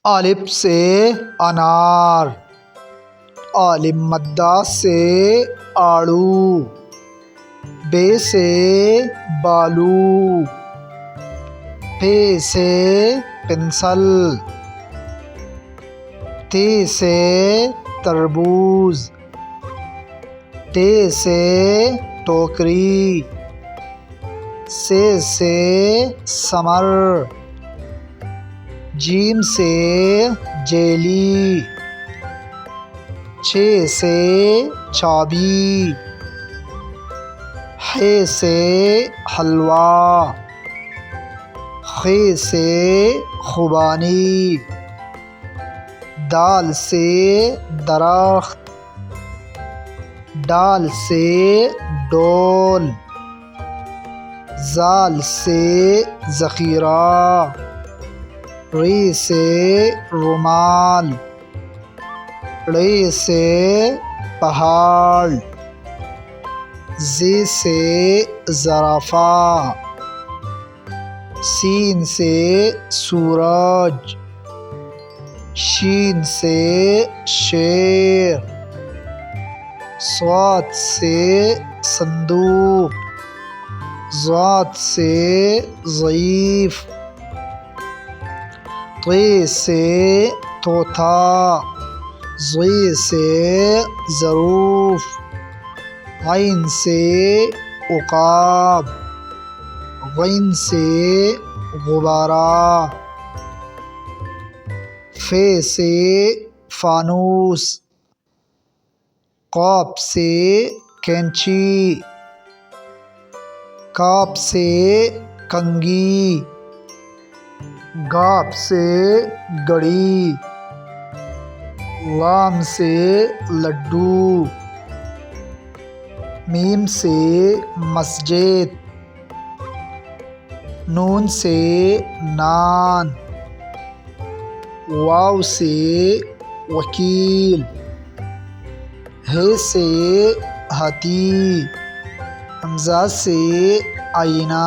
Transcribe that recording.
الف سے انار، عالم مدہ سے آڑو، بے سے بالو، پے سے پنسل، تے سے تربوز، ٹے سے ٹوکری، سے ثمر، جیم سے جیلی، چھ سے چابی، ح سے حلوہ، خ سے خوبانی، دال سے درخت، ڈال سے ڈول، زال سے ذخیرہ، ر سے رومال، ڑ سے پہاڑ، ز سے زرافہ، سین سے سورج، شین سے شیر، صاد سے صندوق، ضاد سے ضعیف، ط سے طوطا، ظ سے ظروف، عین سے عقاب، غین سے غبارہ، ف سے فانوس، قاف سے کینچی، کاف سے کنگھی، گاف سے گڑی، لام سے لڈو، میم سے مسجد، نون سے نان، واو سے وکیل، ہ سے ہاتھی، حمزہ سے آئینہ۔